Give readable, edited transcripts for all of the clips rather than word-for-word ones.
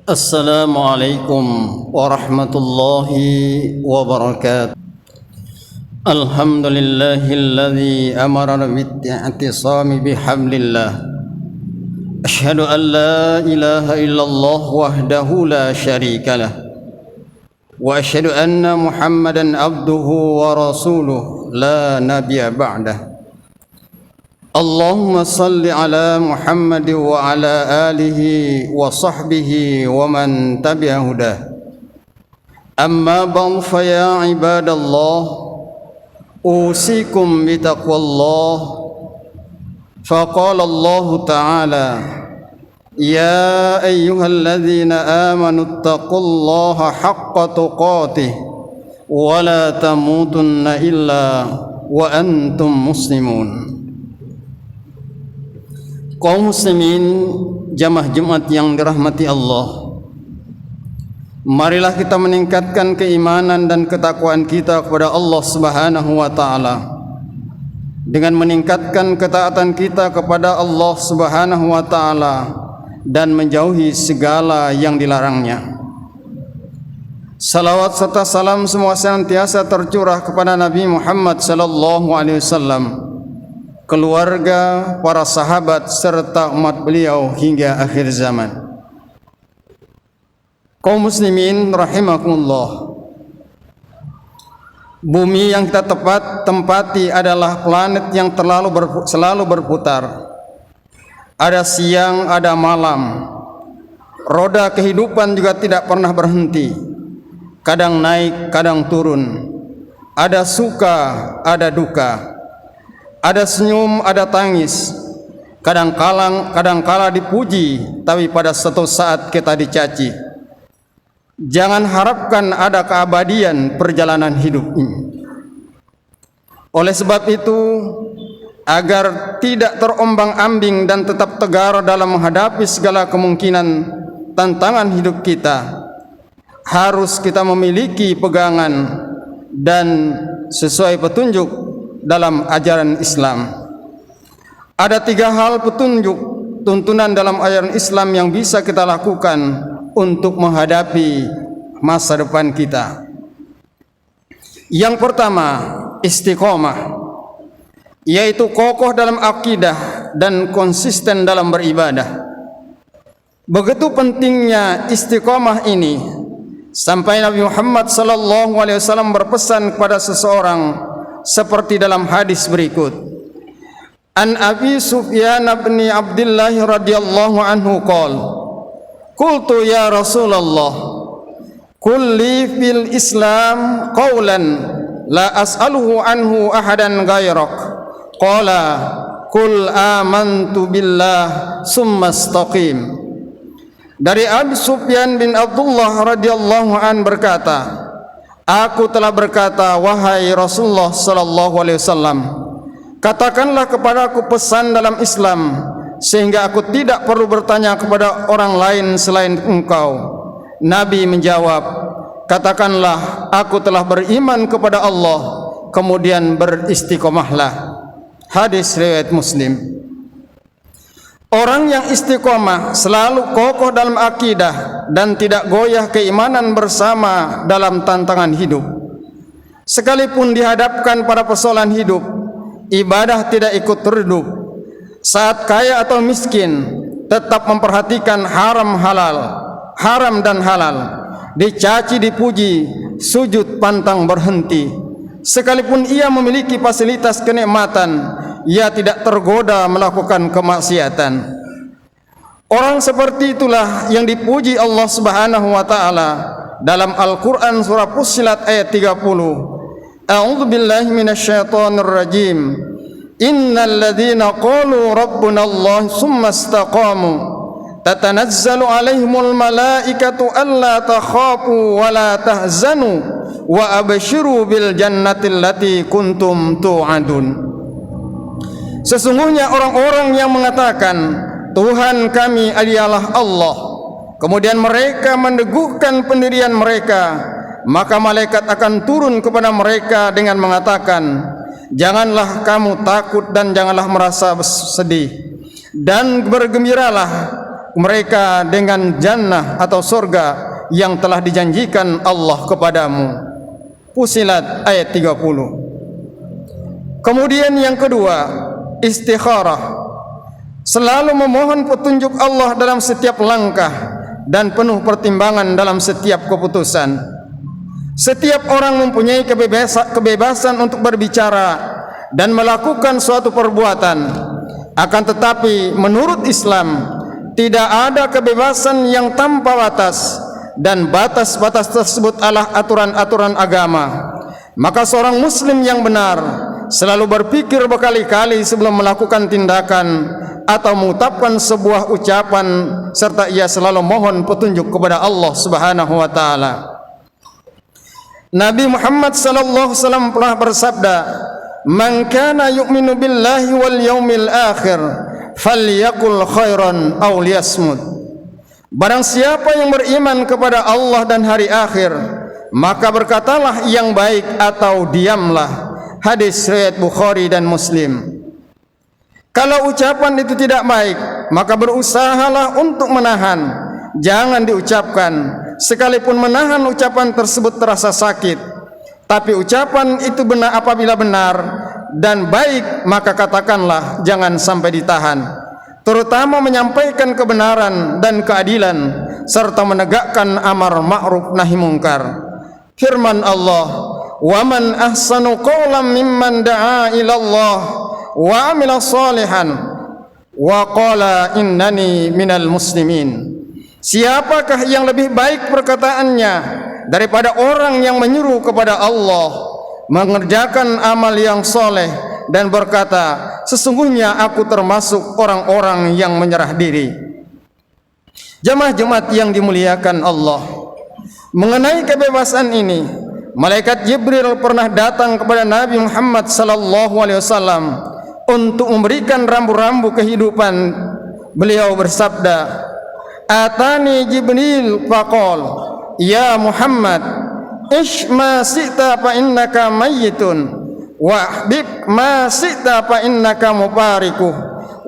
السلام عليكم ورحمة الله وبركاته. الحمد لله الذي أمرنا بالاعتصام بحبل الله. أشهد أن لا إله إلا الله وحده لا شريك له، وأشهد أن محمدا عبده ورسوله لا نبي بعده. اللهم صل على محمد وعلى آله وصحبه ومن تبع هداه. أما بعد فيا عباد الله، أوصيكم بتقوى الله. فقال الله تعالى: يا أيها الذين آمنوا اتقوا الله حق تقاته ولا تموتن إلا وأنتم مسلمون. Kaum muslimin, jamaah Jumat yang dirahmati Allah, marilah kita meningkatkan keimanan dan ketakwaan kita kepada Allah Subhanahu wa taala dengan meningkatkan ketaatan kita kepada Allah Subhanahu wa taala dan menjauhi segala yang dilarangnya. Salawat serta salam semua senantiasa tercurah kepada Nabi Muhammad sallallahu alaihi wasallam, keluarga, para sahabat serta umat beliau hingga akhir zaman. Kaum muslimin rahimakumullah, bumi yang kita tempati adalah planet yang selalu berputar. Ada siang, ada malam. Roda kehidupan juga tidak pernah berhenti. Kadang naik, kadang turun. Ada suka, ada duka. Ada senyum, ada tangis. Kadang-kala dipuji, tapi pada suatu saat kita dicaci. Jangan harapkan ada keabadian perjalanan hidup ini. Oleh sebab itu, agar tidak terombang-ambing dan tetap tegar dalam menghadapi segala kemungkinan tantangan hidup kita, harus kita memiliki pegangan dan sesuai petunjuk dalam ajaran Islam. Ada 3 hal petunjuk tuntunan dalam ajaran Islam yang bisa kita lakukan untuk menghadapi masa depan kita. Yang pertama, istiqomah, yaitu kokoh dalam akidah dan konsisten dalam beribadah. Begitu pentingnya istiqomah ini sampai Nabi Muhammad sallallahu alaihi wasallam berpesan kepada seseorang seperti dalam hadis berikut. An Abi Sufyan bin Abdullah radhiyallahu anhu qala: Qultu ya Rasulullah, qul li fil Islam qawlan la as'aluhu anhu ahadan ghairak. Qala qul amantu billah summa istaqim. Dari Abi Sufyan bin Abdullah radhiyallahu an berkata, aku telah berkata, wahai Rasulullah sallallahu alaihi wasallam, katakanlah kepadaku pesan dalam Islam sehingga aku tidak perlu bertanya kepada orang lain selain engkau. Nabi menjawab, katakanlah aku telah beriman kepada Allah, kemudian beristiqomahlah. Hadis riwayat Muslim. Orang yang istiqomah selalu kokoh dalam akidah dan tidak goyah keimanan bersama dalam tantangan hidup. Sekalipun dihadapkan pada persoalan hidup, ibadah tidak ikut redup. Saat kaya atau miskin, tetap memperhatikan haram dan halal. Dicaci dipuji, sujud pantang berhenti. Sekalipun ia memiliki fasilitas kenikmatan, ia tidak tergoda melakukan kemaksiatan. Orang seperti itulah yang dipuji Allah Subhanahu wa taala dalam Al-Qur'an surah Fussilat ayat 30. A'udzu billahi minasyaitonir rajim. Innal ladzina qalu rabbuna Allah tsumma istaqamu tatanazzalu 'alaihimul malaikatu alla takhafu wa la tahzanu wa abshiru bil jannati allati kuntum tu'adun. Sesungguhnya orang-orang yang mengatakan Tuhan kami adalah Allah, kemudian mereka meneguhkan pendirian mereka, maka malaikat akan turun kepada mereka dengan mengatakan, janganlah kamu takut dan janganlah merasa sedih, dan bergembiralah mereka dengan jannah atau surga yang telah dijanjikan Allah kepadamu. Fussilat ayat 30. Kemudian yang kedua, istikharah. Selalu memohon petunjuk Allah dalam setiap langkah dan penuh pertimbangan dalam setiap keputusan. Setiap orang mempunyai kebebasan untuk berbicara dan melakukan suatu perbuatan. Akan tetapi menurut Islam tidak ada kebebasan yang tanpa batas, dan batas-batas tersebut adalah aturan-aturan agama. Maka seorang muslim yang benar selalu berpikir berkali-kali sebelum melakukan tindakan atau mengucapkan sebuah ucapan, serta ia selalu mohon petunjuk kepada Allah Subhanahu wa taala. Nabi Muhammad sallallahu alaihi wasallam pernah bersabda, "Man kana yu'minu billahi wal yaumil akhir falyaqul khairan aw liyasmut." Barang siapa yang beriman kepada Allah dan hari akhir, maka berkatalah yang baik atau diamlah. Hadis riwayat Bukhari dan Muslim. Kalau ucapan itu tidak baik, maka berusahalah untuk menahan, jangan diucapkan. Sekalipun menahan ucapan tersebut terasa sakit, tapi ucapan itu benar apabila benar dan baik, maka katakanlah, jangan sampai ditahan. Terutama menyampaikan kebenaran dan keadilan serta menegakkan amar ma'ruf nahi mungkar. Firman Allah, "Wa man ahsanu qawlan mimman da'a ila Allah wa amila salihan wa qala innani minal muslimin." Siapakah yang lebih baik perkataannya daripada orang yang menyuruh kepada Allah, mengerjakan amal yang soleh dan berkata, sesungguhnya aku termasuk orang-orang yang menyerah diri. Jamaah Jumat yang dimuliakan Allah, mengenai kebebasan ini, malaikat Jibril pernah datang kepada Nabi Muhammad sallallahu alaihi wasallam untuk memberikan rambu-rambu kehidupan. Beliau bersabda, "Atani Jibril faqal, ya Muhammad, ish ma syi'ta fa innaka mayyitun, wahbib ma syi'ta fa innaka mubarikuh,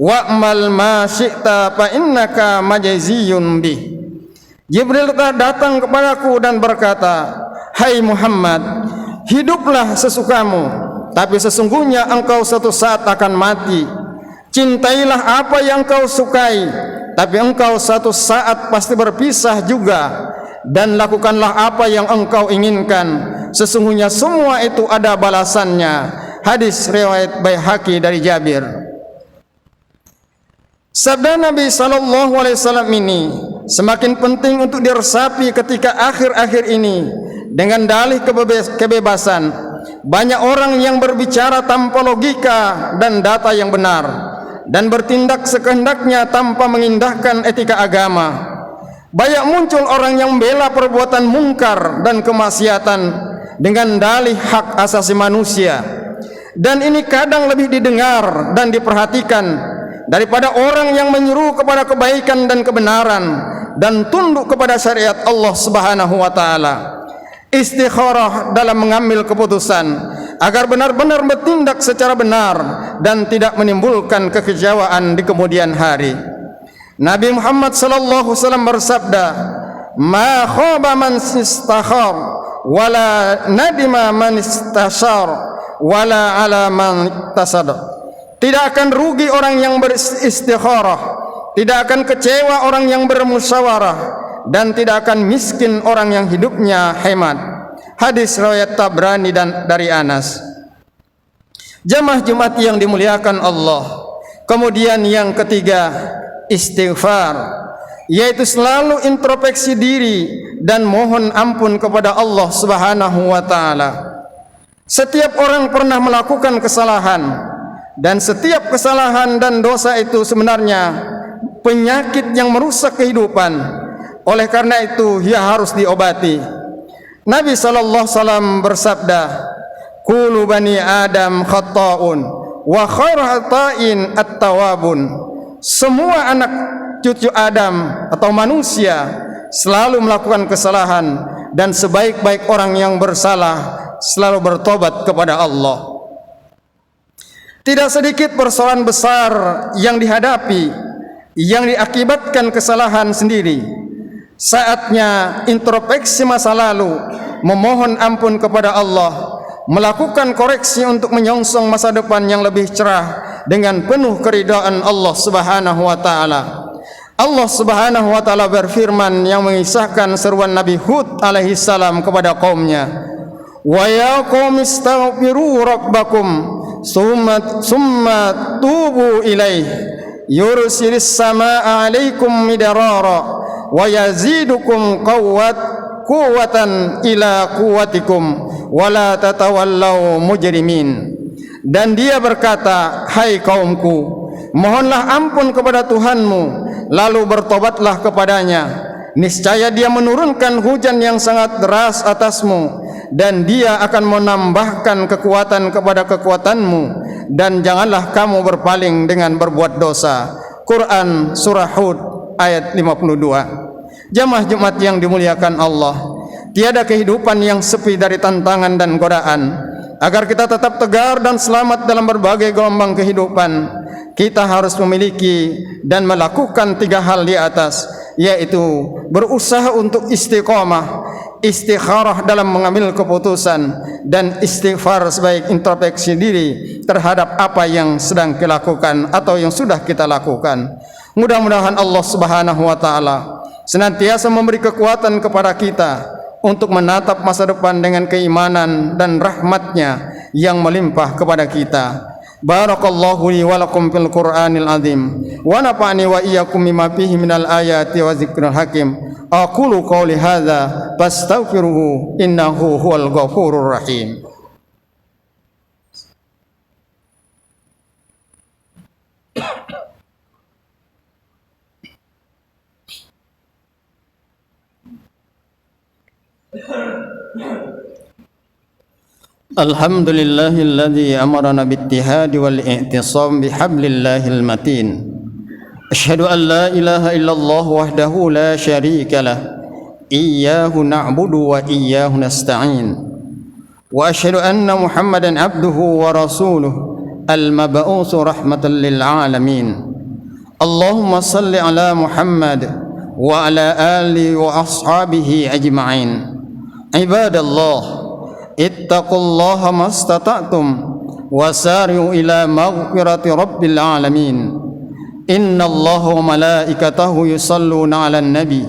wa'mal ma syi'ta fa innaka majziyun bih." Jibril telah datang kepadaku dan berkata, "Hai Muhammad, hiduplah sesukamu, tapi sesungguhnya engkau suatu saat akan mati. Cintailah apa yang kau sukai, tapi engkau suatu saat pasti berpisah juga. Dan lakukanlah apa yang engkau inginkan, sesungguhnya semua itu ada balasannya." Hadis riwayat Baihaqi dari Jabir. Sabda Nabi sallallahu alaihi wasallam ini semakin penting untuk diresapi ketika akhir-akhir ini dengan dalih kebebasan. Banyak orang yang berbicara tanpa logika dan data yang benar, dan bertindak sekehendaknya tanpa mengindahkan etika agama. Banyak muncul orang yang membela perbuatan mungkar dan kemaksiatan dengan dalih hak asasi manusia, dan ini kadang lebih didengar dan diperhatikan daripada orang yang menyuruh kepada kebaikan dan kebenaran dan tunduk kepada syariat Allah Subhanahu wa taala. Istikharah dalam mengambil keputusan agar benar-benar bertindak secara benar dan tidak menimbulkan kekecewaan di kemudian hari. Nabi Muhammad sallallahu alaihi wasallam bersabda, "Ma khaba man istakhar wala nadima man istashar wala ala man iktasad." Tidak akan rugi orang yang beristikharah, tidak akan kecewa orang yang bermusyawarah, dan tidak akan miskin orang yang hidupnya hemat. Hadis riwayat Tabrani dan dari Anas. Jamaah Jumat yang dimuliakan Allah. Kemudian yang ketiga, istighfar, yaitu selalu introspeksi diri dan mohon ampun kepada Allah Subhanahu wa taala. Setiap orang pernah melakukan kesalahan, dan setiap kesalahan dan dosa itu sebenarnya penyakit yang merusak kehidupan. Oleh karena itu ia harus diobati. Nabi sallallahu alaihi wasallam bersabda, "Kullu bani Adam khata'un wa khairu khata'in at-tawwabun." Semua anak cucu Adam atau manusia selalu melakukan kesalahan, dan sebaik-baik orang yang bersalah selalu bertobat kepada Allah. Tidak sedikit persoalan besar yang dihadapi yang diakibatkan kesalahan sendiri. Saatnya introspeksi masa lalu, memohon ampun kepada Allah, melakukan koreksi untuk menyongsong masa depan yang lebih cerah dengan penuh keridaan Allah Subhanahu wa taala. Allah Subhanahu wa taala berfirman yang mengisahkan seruan Nabi Hud alaihi salam kepada kaumnya, "Wa ya qaumi astaghfiru rabbakum summa tubu ilaih yursilis samaa'a 'alaikum midrara wa yazidukum quwwatan ila quwwatikum wa la tatawallaw mujrimin." Dan dia berkata, "Hai kaumku, mohonlah ampun kepada Tuhanmu, lalu bertobatlah kepadanya. Niscaya dia menurunkan hujan yang sangat deras atasmu, dan dia akan menambahkan kekuatan kepada kekuatanmu, dan janganlah kamu berpaling dengan berbuat dosa." Quran Surah Hud ayat 52. Jamaah Jumat yang dimuliakan Allah, tiada kehidupan yang sepi dari tantangan dan godaan. Agar kita tetap tegar dan selamat dalam berbagai gelombang kehidupan, kita harus memiliki dan melakukan 3 hal di atas, yaitu berusaha untuk istiqamah, istikharah dalam mengambil keputusan, dan istighfar sebaik introspeksi diri terhadap apa yang sedang kita lakukan atau yang sudah kita lakukan. Mudah-mudahan Allah Subhanahu wa taala senantiasa memberi kekuatan kepada kita untuk menatap masa depan dengan keimanan dan rahmatnya yang melimpah kepada kita. Barakallahu li wa lakum fil Qur'anil azim wa nafa'ani wa iyyakum mimma fihi minal ayati wa dzikril hakim. Aqulu qouli hadza fastaghfiruhu innahu huwal ghafurur rahim. Alhamdulillahilladzi amarna bittihadi wal i'tisam bihablillahil matin. Asyhadu an la ilaha illallah wahdahu la syarika lah, iyyahu na'budu wa iyyahu nasta'in. Wa asyhadu anna Muhammadan abduhu wa rasuluhu al-mab'utsu rahmatan lil alamin. Allahumma salli ala Muhammad wa ala alihi wa ashabihi ajma'in. Ibadallah, ittaqullaha mastata'tum wasari'u ila maghfirati rabbil alamin. Innallaha wa malaikatahu yusalluna 'alan nabi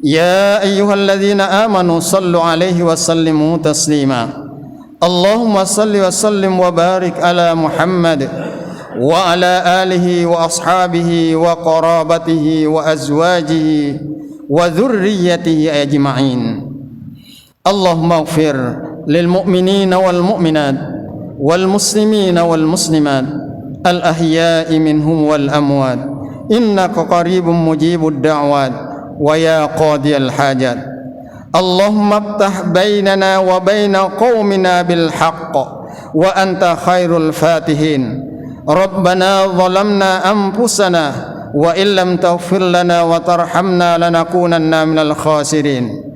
ya ayyuhalladzina amanu sallu 'alaihi wa sallimu taslima. Allahumma salli wa sallim wa barik ala Muhammad wa ala alihi wa ashabihi wa qarabatihi wa azwajihi wa dhurriyyatihi ajma'in. Allahumma ighfir lil mu'minina wal mu'minat wal muslimina wal muslimat al ahya'i minhum wal amwat innaka qaribun mujibud da'wat wa ya qadiyal hajat. Allahumma iftah bainana wa baina qaumina bil haqq wa anta khairul fatihin. Rabbana zalamna anfusana wa illam taghfir lana wa tarhamna lanakunanna minal khasirin.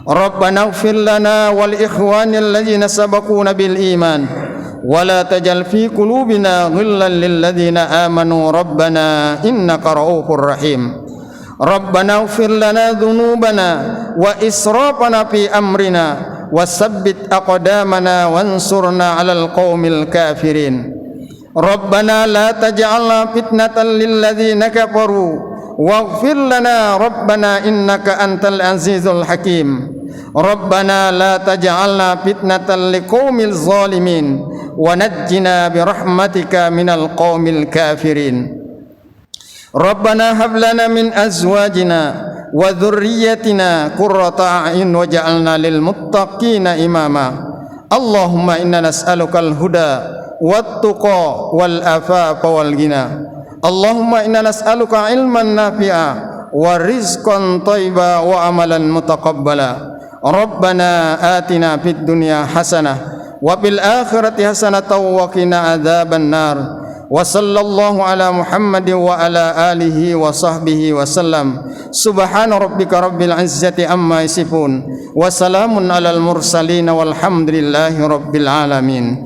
Rabbana ighfir lana wal ikhwanil ladzina sabaquna bil iman wa la tajal fi qulubina ghillan lil ladzina amanu rabbana innaka ra'ufur rahim. Rabbana ighfir lana dhunubana wa israfana fi amrina wasabbit aqdamana wansurna 'alal qaumil kafirin. Rabbana la taj'alna fitnatan lil ladzina kafaru waghfir lana rabbana innaka antal azizul hakim. Rabbana la taj'alna fitnatan liqaumil zalimin wa najjina birahmatika minal qaumil kafirin. Rabbana hab lana min azwajina wa dhurriyyatina qurrata a'yun waj'alna lil muttaqina imama. Allahumma inna nas'alukal huda wat tuqa wal afafa wal ghina. Allahumma inna nas'aluka ilman nafi'a wa rizqan thayyiba wa amalan mutaqabbala. Rabbana atina fid dunya hasanah wa fil akhirati hasanatan wa qina adzaban nar. Wa sallallahu ala Muhammadin wa ala alihi wa sahbihi wa sallam. Subhana rabbika rabbil izzati amma yasifun wa salamun alal mursalin walhamdulillahi rabbil alamin.